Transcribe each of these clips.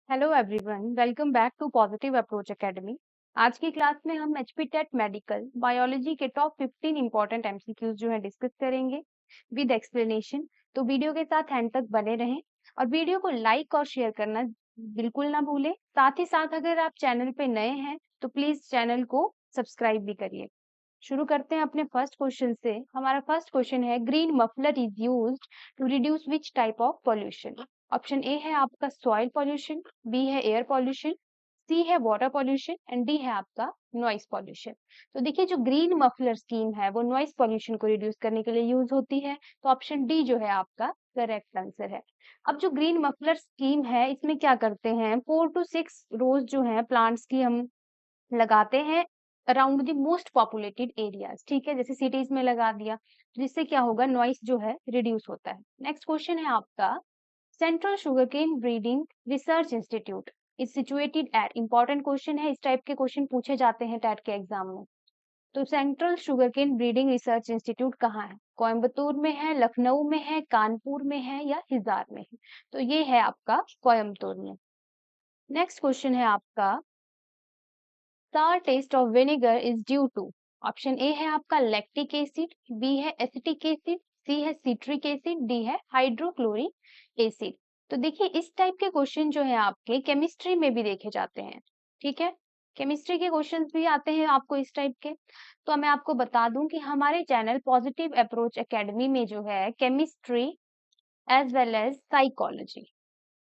Hello everyone, welcome back to positive approach academy. आज की class में हम एचपी टेट मेडिकल बायोलॉजी के टॉप 15 इंपॉर्टेंट एमसीक्यूज जो है डिस्कस करेंगे विद एक्सप्लेनेशन। तो वीडियो के साथ एंड तक बने रहें और वीडियो को लाइक और शेयर करना बिल्कुल ना भूलें। साथ ही साथ अगर आप चैनल पे नए हैं तो प्लीज चैनल को सब्सक्राइब भी करिए। शुरू करते हैं अपने फर्स्ट क्वेश्चन से। हमारा फर्स्ट क्वेश्चन है, green muffler is used to reduce which type of pollution. Option A है आपका सॉइल पॉल्यूशन, बी है एयर पॉल्यूशन, सी है वाटर पॉल्यूशन एंड डी है आपका नॉइस पॉल्यूशन। तो देखिए, जो ग्रीन मफलर स्कीम है वो नॉइस पॉल्यूशन को रिड्यूस करने के लिए यूज होती है, तो ऑप्शन डी जो है आपका करेक्ट आंसर है। अब जो ग्रीन मफलर स्कीम है इसमें क्या करते हैं, 4 to 6 रोज जो है प्लांट्स की हम लगाते हैं around the most populated areas. ठीक है, जैसे सिटीज में लगा दिया, जिससे क्या होगा, नॉइस जो है रिड्यूस होता है। नेक्स्ट क्वेश्चन है आपका, central sugarcane breeding research institute is situated at. Important question है, इस टाइप के क्वेश्चन पूछे जाते हैं टैट के एग्जाम में। तो central sugarcane breeding research institute कहाँ है? कोयम्बतूर में है, लखनऊ में है, कानपुर में है या हिसार में है? तो ये है आपका कोयम्बतूर में। नेक्स्ट क्वेश्चन है आपका, sour taste of vinegar is due to। Option A है आपका लैक्टिक एसिड, बी है एसिटिक एसिड, सी है सिट्रिक एसिड, डी है हाइड्रोक्लोरिक एसिड। तो देखिए, इस टाइप के क्वेश्चन जो है आपके केमिस्ट्री में भी देखे जाते हैं। ठीक है, केमिस्ट्री के क्वेश्चंस भी आते हैं आपको इस टाइप के। तो मैं आपको बता दूं कि हमारे चैनल पॉजिटिव अप्रोच एकेडमी में जो है chemistry as well as psychology,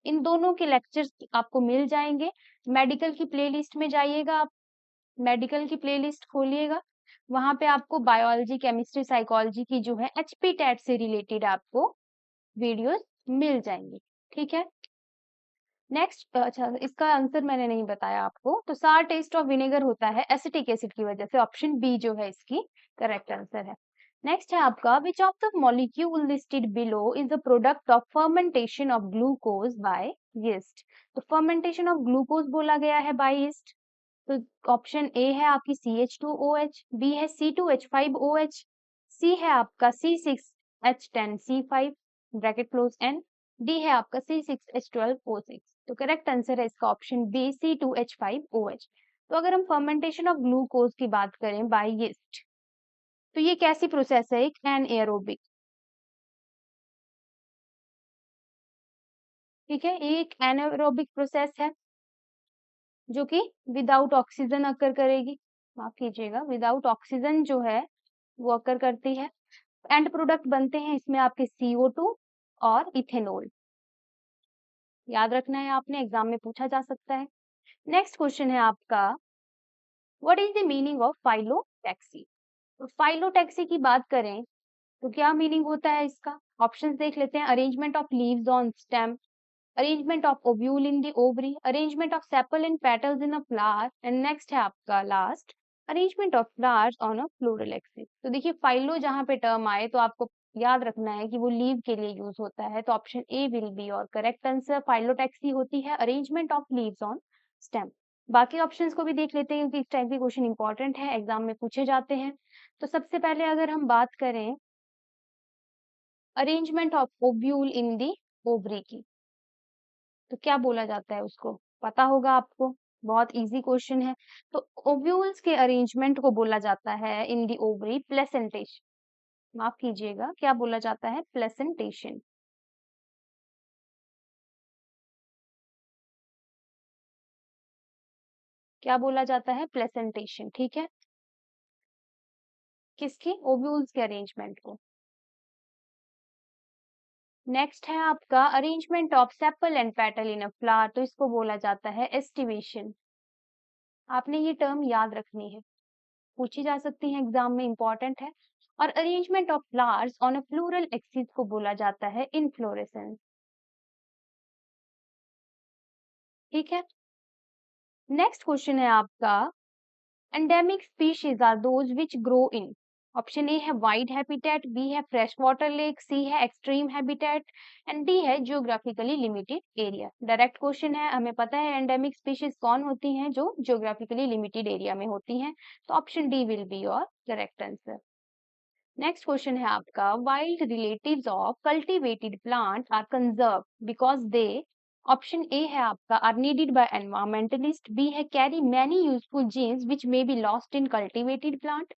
इन दोनों के लेक्चर्स आपको मिल जाएंगे। मेडिकल की प्लेलिस्ट में जाइएगा आप, मेडिकल की प्लेलिस्ट खोलिएगा, वहां पे आपको बायोलॉजी, केमिस्ट्री, साइकोलॉजी की जो है एचपी टेट से रिलेटेड आपको वीडियोस मिल जाएंगे। ठीक है, नेक्स्ट, अच्छा इसका आंसर मैंने नहीं बताया आपको। तो सार टेस्ट ऑफ विनेगर होता है एसिटिक एसिड की वजह से, ऑप्शन बी जो है इसकी करेक्ट आंसर है। नेक्स्ट है आपका, which of the molecule listed below is a product of fermentation of glucose by yeast. तो फर्मेंटेशन ऑफ ग्लूकोज बोला गया है बाय यीस्ट। तो ऑप्शन ए है आपकी CH2OH, बी है C2H5OH, सी है आपका C6H10C5 bracket close N, D है आपका C6H12O6। तो करेक्ट आंसर है इसका ऑप्शन बी C2H5OH। तो अगर हम फर्मेंटेशन ऑफ ग्लूकोज की बात करें बाय यीस्ट, तो ये कैसी प्रोसेस है, एक एनएरोबिक। ठीक है, ये एक एनएरोबिक प्रोसेस है जो कि विदाउट ऑक्सीजन अकर करेगी। माफ कीजिएगा, विदाउट ऑक्सीजन जो है वो अकर करती है। एंड प्रोडक्ट बनते हैं इसमें आपके CO2 और इथेनॉल। याद रखना है आपने, एग्जाम में पूछा जा सकता है। नेक्स्ट क्वेश्चन है आपका, what is the meaning of phyllotaxy. तो फाइलोटैक्सी की बात करें तो क्या मीनिंग होता है इसका? ऑप्शंस देख लेते हैं, arrangement of leaves on stem, arrangement of ovule in the ovary, arrangement of sepal and petals in a flower, and next है आपका last, arrangement of flowers on a floral axis। तो देखिए, फाइलो जहाँ पे टर्म आए तो आपको याद रखना है कि वो लीव के लिए यूज होता है, तो ऑप्शन ए विल बी और करेक्ट आंसर। फाइलोटैक्सी होती है arrangement of leaves on stem. बाकी ऑप्शंस को भी देख लेते हैं क्योंकि इस टाइप के क्वेश्चन इंपॉर्टेंट है, एग्जाम में पूछे जाते हैं। तो सबसे पहले अगर हम बात करें arrangement of ovule in the ovary की, तो क्या बोला जाता है उसको, पता होगा आपको, बहुत इजी क्वेश्चन है। तो ओव्यूल्स के अरेंजमेंट को बोला जाता है इन दी ओवरी प्लेसेंटेशन। माफ कीजिएगा, क्या बोला जाता है? प्लेसेंटेशन। क्या बोला जाता है? प्लेसेंटेशन। ठीक है, किसकी? ओव्यूल्स के अरेंजमेंट को। नेक्स्ट है आपका arrangement of sepal and petal in a flower, तो इसको बोला जाता है एस्टिवेशन। आपने ये टर्म याद रखनी है, पूछी जा सकती है एग्जाम में, इंपॉर्टेंट है। और arrangement of flowers on a floral axis को बोला जाता है इनफ्लोरेसेंस। ठीक है, नेक्स्ट क्वेश्चन है आपका, endemic species are those which grow in. Option A है वाइड हैबिटेट, बी है फ्रेश वाटर लेक, सी है एक्सट्रीम हैबिटेट एंड डी है geographically limited area. Direct question है, हमें पता है एंडेमिक स्पीशीज कौन होती हैं, जो जियोग्राफिकली लिमिटेड एरिया में होती हैं, तो option D will be your correct answer. Next question है आपका, wild relatives of cultivated plants are conserve because they option A है आपका are needed by environmentalist, B है carry many useful genes which may be lost in cultivated plant,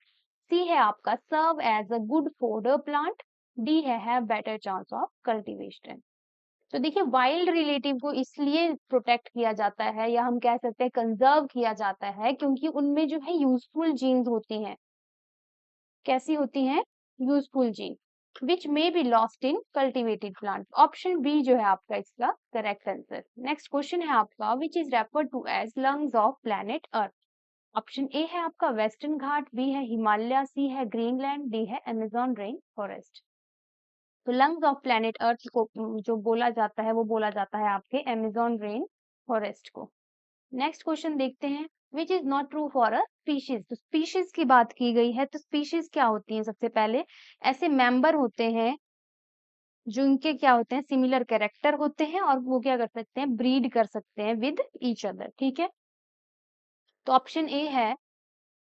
C है आपका serve as a good fodder plant, D है have better chance of cultivation. तो देखिए wild relative को इसलिए protect किया जाता है या हम कह सकते हैं कंजर्व किया जाता है क्योंकि उनमें जो है यूजफुल जीन्स होती हैं। कैसी होती हैं? Useful gene which may be lost in cultivated plant. Option B जो है आपका इसका करेक्ट आंसर। नेक्स्ट क्वेश्चन है आपका which is referred to as lungs of planet earth. Option A है आपका वेस्टर्न घाट, बी है हिमालय, सी है ग्रीनलैंड, डी है अमेजोन रेन फॉरेस्ट। तो लंग्स ऑफ प्लैनेट अर्थ को जो बोला जाता है वो बोला जाता है आपके अमेजोन रेन फॉरेस्ट को। नेक्स्ट क्वेश्चन देखते हैं which is not true for a species. तो स्पीशीज की बात की गई है, तो स्पीशीज क्या होती हैं? सबसे पहले ऐसे मेंबर होते हैं जो इनके क्या होते हैं सिमिलर कैरेक्टर होते हैं और वो क्या कर सकते हैं ब्रीड कर सकते हैं विद ईच अदर। ठीक है, तो ऑप्शन ए है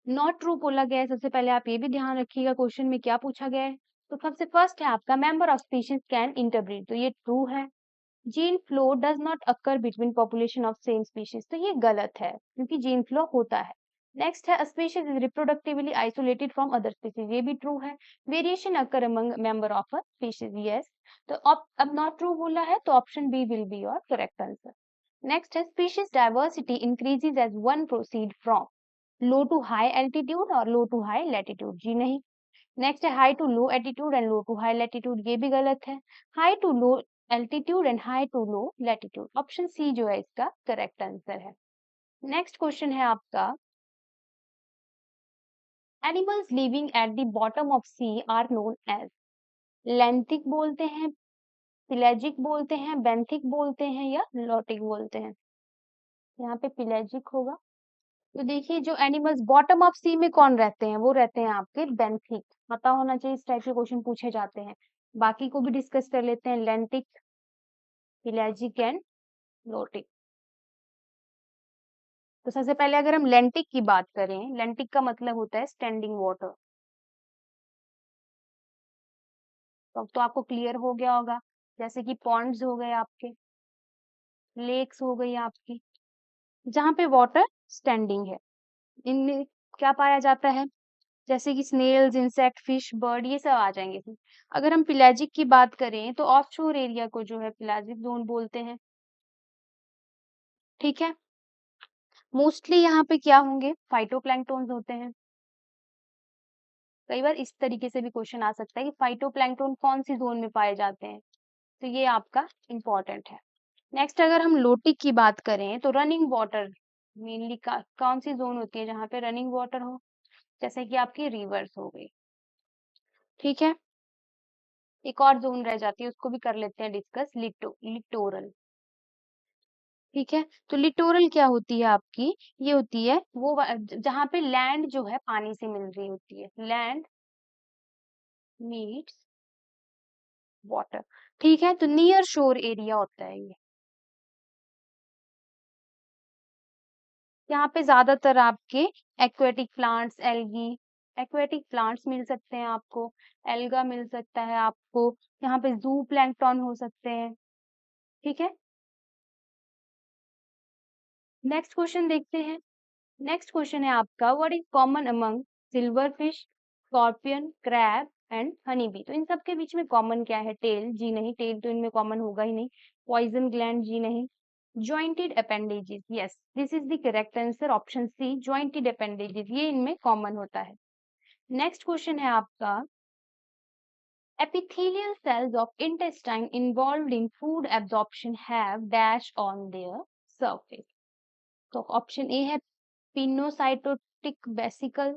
नॉट ट्रू बोला गया है। सबसे पहले आप ये भी ध्यान रखिएगा क्वेश्चन में क्या पूछा गया है। तो सबसे फर्स्ट है आपका member of species can interbreed, तो ये ट्रू है। Gene flow does not occur between population of same species, तो ये गलत है क्योंकि जीन फ्लो होता है। नेक्स्ट है species is reproductively isolated from other species, ये भी ट्रू है। Variation occur among member of a species, yes. तो अब नॉट ट्रू बोला है तो option B will be your correct answer. Next है species diversity increases as one proceed from low to high altitude और लो टू हाई लैटिट्यूड, जी नहीं। Next है high to low altitude and low to high latitude, ये भी गलत है। High to low altitude and high to low latitude, option C जो है इसका करेक्ट आंसर है। नेक्स्ट क्वेश्चन है आपका animals living at the bottom of sea are known as. Benthic बोलते हैं, पिलेजिक बोलते हैं, बेंथिक बोलते हैं या लोटिक बोलते हैं? यहाँ पे पिलेजिक होगा। तो देखिए जो एनिमल्स बॉटम ऑफ सी में कौन रहते हैं, वो रहते हैं आपके बेंथिक। पता होना चाहिए, इस टाइप के क्वेश्चन पूछे जाते हैं। बाकी को भी डिस्कस कर लेते हैं, लेंटिक, पिलेजिक एंड लोटिक। तो सबसे पहले अगर हम लेंटिक की बात करें, लेंटिक का मतलब होता है स्टैंडिंग वाटर। तो अब तो आपको क्लियर हो गया होगा, जैसे कि पॉन्ड्स हो गए आपके, लेक्स हो गई आपकी, जहाँ पे वाटर स्टैंडिंग है। इनमें क्या पाया जाता है? जैसे कि स्नेल्स, इंसेक्ट, फिश, बर्ड, ये सब आ जाएंगे इसमें। अगर हम पिलाजिक की बात करें तो ऑफशोर एरिया को जो है पिलाजिक जोन बोलते हैं। ठीक है, मोस्टली यहाँ पे क्या होंगे? फाइटोप्लैंक्टोन्स होते हैं। कई बार इस तरीके से भी क्वेश्चन आ सकता है कि फाइटोप्लैंक्टोन कौन सी जोन में पाए जाते हैं, तो ये आपका इम्पोर्टेंट है। नेक्स्ट अगर हम लोटिक की बात करें तो रनिंग वाटर मेनली कौन सी जोन होती है जहाँ पे रनिंग वाटर हो, जैसे कि आपकी रिवर्स हो गई। ठीक है, एक और जोन रह जाती है, उसको भी कर लेते हैं डिस्कस, लिटोरल। ठीक है, तो लिटोरल क्या होती है आपकी? ये होती है वो जहाँ पे लैंड जो है पानी से मिल रही होती है, लैंड मीट्स वाटर। ठीक है, तो नियर शोर एरिया होता है ये। यहाँ पे ज्यादातर आपके aquatic plants, algae, aquatic plants मिल सकते हैं आपको, एल्गा मिल सकता है आपको, यहाँ पे जू प्लैंक्टन हो सकते हैं। ठीक है, नेक्स्ट क्वेश्चन देखते हैं। नेक्स्ट क्वेश्चन है आपका what is common among silver fish, scorpion, crab and honey bee. तो इन सब के बीच में कॉमन क्या है? टेल, जी नहीं, टेल तो इनमें कॉमन होगा ही नहीं। पॉइजन ग्लैंड, जी नहीं। Jointed appendages, yes, this is the correct answer, option C jointed appendages, ये इनमें कॉमन होता है। नेक्स्ट क्वेश्चन है आपका epithelial cells of intestine involved in food absorption have dash on their surface। तो ऑप्शन ए है पिनोसाइटोटिक वेसिकल,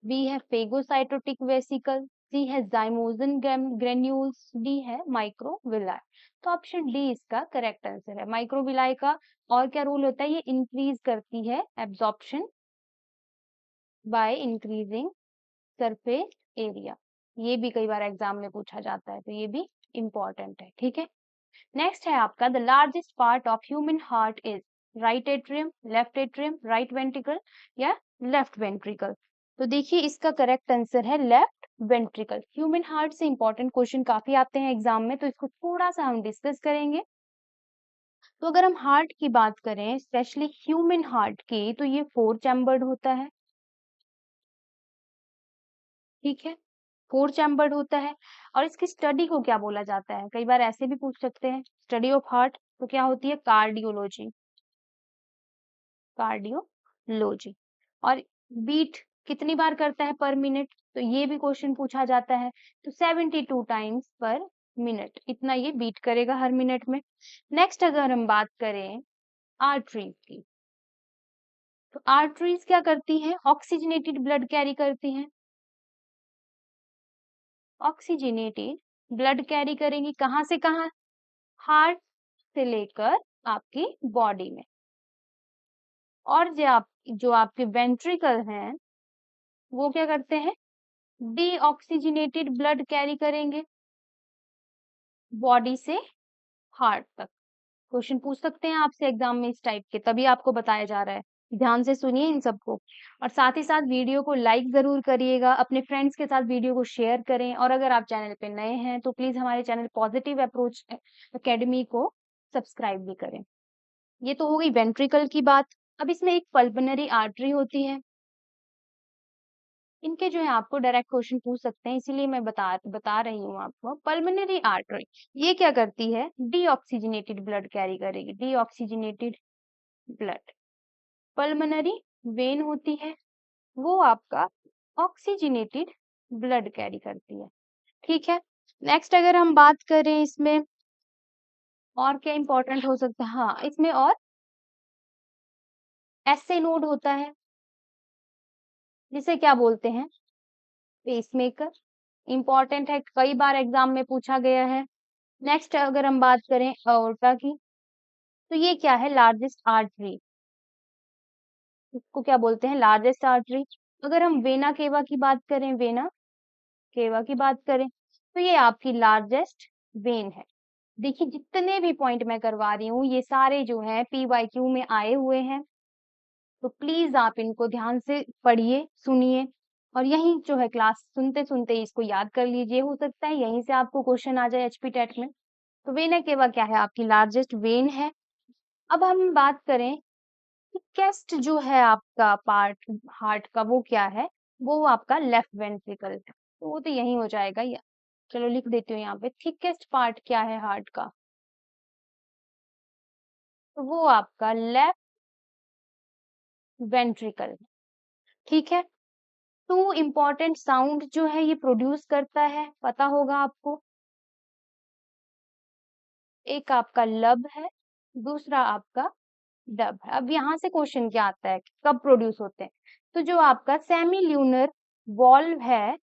बी है फेगोसाइटोटिक vesicle, सी है जाइमोजन ग्रेन्यूल्स, डी है माइक्रोविलाई। तो ऑप्शन डी इसका करेक्ट आंसर है। माइक्रोविलाई का और क्या रोल होता है? ये इंक्रीज करती है absorption by increasing surface area. ये भी कई बार एग्जाम में पूछा जाता है, तो ये भी इंपॉर्टेंट है। ठीक है, नेक्स्ट है आपका the largest part of human heart is right atrium, left atrium, right ventricle या लेफ्ट वेंट्रिकल। तो देखिए इसका करेक्ट आंसर है लेफ्ट वेंट्रिकल। ह्यूमन हार्ट से इंपॉर्टेंट क्वेश्चन काफी आते हैं एग्जाम में, तो इसको थोड़ा सा हम डिस्कस करेंगे। तो अगर हम हार्ट की बात करें, स्पेशली ह्यूमन हार्ट की, तो ये 4 चैम्बर्ड होता है, ठीक है? 4 चैम्बर्ड होता है और इसकी स्टडी को क्या बोला जाता है? कई बार ऐसे भी पूछ सकते हैं, स्टडी ऑफ हार्ट तो क्या होती है? Cardiology, cardiology. और बीट कितनी बार करता है पर मिनट? तो ये भी क्वेश्चन पूछा जाता है। तो 72 टाइम्स पर मिनट, इतना ये बीट करेगा हर मिनट में। नेक्स्ट अगर हम बात करें आर्टरीज की, तो आर्टरीज क्या करती हैं? ऑक्सीजनेटेड ब्लड कैरी करती हैं। ऑक्सीजनेटेड ब्लड कैरी करेंगी कहाँ से कहाँ? हार्ट से लेकर आपकी बॉडी में। और जो आपके वेंट्रिकल हैं, वो क्या करते हैं? डीऑक्सीजनेटेड ब्लड कैरी करेंगे बॉडी से हार्ट तक। क्वेश्चन पूछ सकते हैं आपसे एग्जाम में इस टाइप के, तभी आपको बताया जा रहा है। ध्यान से सुनिए इन सबको और साथ ही साथ वीडियो को लाइक जरूर करिएगा, अपने फ्रेंड्स के साथ वीडियो को शेयर करें और अगर आप चैनल पे नए हैं तो प्लीज हमारे चैनल पॉजिटिव अप्रोच एकेडमी को सब्सक्राइब भी करें। ये तो हो गई वेंट्रिकल की बात। अब इसमें एक पल्मोनरी आर्टरी होती है, इनके जो है आपको डायरेक्ट क्वेश्चन पूछ सकते हैं, इसीलिए मैं बता रही हूँ आपको। पल्मोनरी आर्टरी ये क्या करती है? डीऑक्सीजनेटेड ब्लड कैरी करेगी, डीऑक्सीजनेटेड ब्लड। पल्मोनरी वेन होती है, वो आपका ऑक्सीजनेटेड ब्लड कैरी करती है, ठीक है। नेक्स्ट अगर हम बात करें इसमें और क्या इंपॉर्टेंट हो सकता है, हाँ इसमें और एसए नोड होता है, जिसे क्या बोलते हैं? पेसमेकर। इंपॉर्टेंट है, कई बार एग्जाम में पूछा गया है। नेक्स्ट अगर हम बात करें अओर्टा की, तो ये क्या है? लार्जेस्ट आर्टरी, इसको क्या बोलते हैं? Largest artery. अगर हम वेना केवा की बात करें, वेना केवा की बात करें, तो ये आपकी लार्जेस्ट वेन है। देखिए जितने भी पॉइंट मैं करवा रही हूँ ये सारे जो हैं PYQ में आए हुए हैं, तो प्लीज आप इनको ध्यान से पढ़िए, सुनिए और यही जो है क्लास सुनते सुनते इसको याद कर लीजिए। हो सकता है यहीं से आपको क्वेश्चन आ जाए HP टेट में। तो वेना केवा क्या है? आपकी लार्जेस्ट वेन है। अब हम बात करें थिकेस्ट जो है आपका पार्ट हार्ट का, वो क्या है? वो आपका लेफ्ट वेंट्रिकल है, तो वो तो यही हो जाएगा। या चलो लिख देती हूँ यहाँ पे, थिकेस्ट पार्ट क्या है हार्ट का? तो वो आपका लेफ्ट वेंट्रिकल, ठीक है। टू इम्पॉर्टेंट साउंड जो है ये प्रोड्यूस करता है, पता होगा आपको। एक आपका लब है, दूसरा आपका डब है। अब यहाँ से क्वेश्चन क्या आता है कि कब प्रोड्यूस होते हैं? तो जो आपका सेमी ल्यूनर वॉल्व है,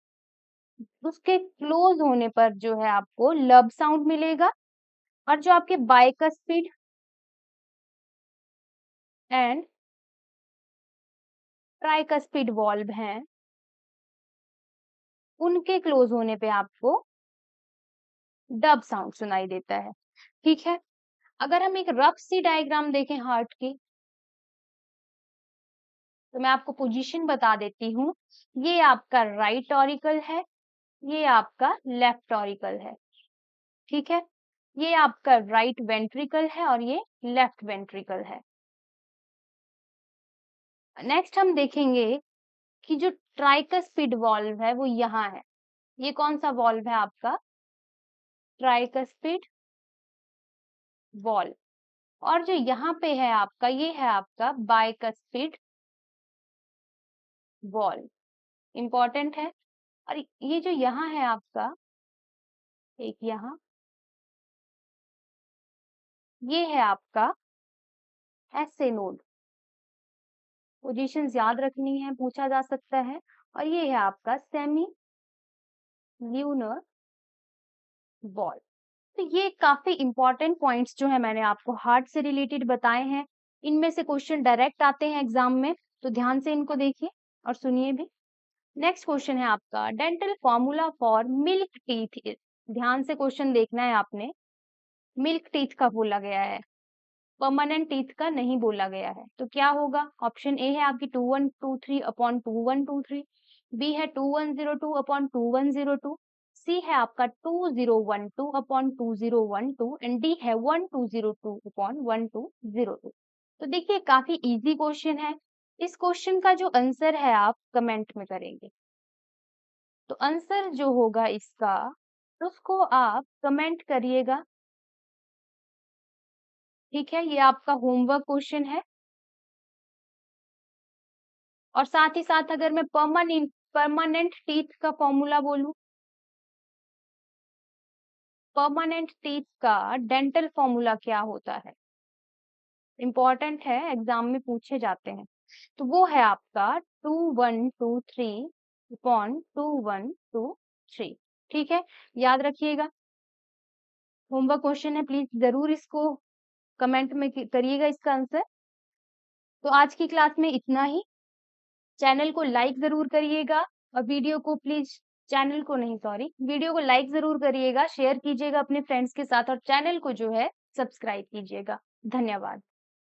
उसके क्लोज होने पर जो है आपको लब साउंड मिलेगा और जो आपके बाइकस्पिड एंड ट्राइकस्पिड वॉल्व हैं, उनके क्लोज होने पे आपको डब साउंड सुनाई देता है, ठीक है। अगर हम एक रफ सी डायग्राम देखें हार्ट की, तो मैं आपको पोजीशन बता देती हूँ। ये आपका राइट ऑरिकल है, ये आपका लेफ्ट ऑरिकल है, ठीक है। ये आपका राइट वेंट्रिकल है और ये लेफ्ट वेंट्रिकल है। नेक्स्ट हम देखेंगे कि जो ट्राइकस्पिड वॉल्व है वो यहाँ है। ये कौन सा वॉल्व है? आपका ट्राइकस्पिड वॉल्व। और जो यहाँ पे है आपका, ये है आपका बाइकस्पिड वॉल्व, इंपॉर्टेंट है। और ये जो यहाँ है आपका, एक यहाँ, ये है आपका एसए नोड। पोजीशंस याद रखनी है, पूछा जा सकता है। और ये है आपका सेमी ल्यूनर वॉल्व। तो ये काफी इंपॉर्टेंट पॉइंट्स जो है मैंने आपको हार्ट से रिलेटेड बताए हैं। इनमें से क्वेश्चन डायरेक्ट आते हैं एग्जाम में, तो ध्यान से इनको देखिए और सुनिए भी। नेक्स्ट क्वेश्चन है आपका dental formula for milk teeth is. ध्यान से क्वेश्चन देखना है आपने। मिल्क टीथ का बोला गया है, परमानेंट टीथ का नहीं बोला गया है। तो क्या होगा? ऑप्शन ए है आपकी 2123 अपॉन 2123, बी है 2102 अपॉन 2102, सी है आपका 2012 अपॉन 2012 एंड डी है 1202 अपॉन 1202। तो देखिए काफी इजी क्वेश्चन है। इस क्वेश्चन का जो आंसर है आप कमेंट में करेंगे। तो आंसर जो होगा इसका उसको आप कमेंट करिएगा। ठीक है, ये आपका होमवर्क क्वेश्चन है। और साथ ही साथ अगर मैं परमानेंट टीथ का फॉर्मूला बोलूं, परमानेंट टीथ का डेंटल फॉर्मूला क्या होता है, इंपॉर्टेंट है, एग्जाम में पूछे जाते हैं। तो वो है आपका 2123 अपॉन 2123। ठीक है, याद रखिएगा, होमवर्क क्वेश्चन है, प्लीज जरूर इसको कमेंट में करिएगा इसका आंसर। तो आज की क्लास में इतना ही। चैनल को लाइक जरूर करिएगा और वीडियो को प्लीज चैनल को नहीं सॉरी वीडियो को लाइक जरूर करिएगा, शेयर कीजिएगा अपने फ्रेंड्स के साथ और चैनल को जो है सब्सक्राइब कीजिएगा। धन्यवाद।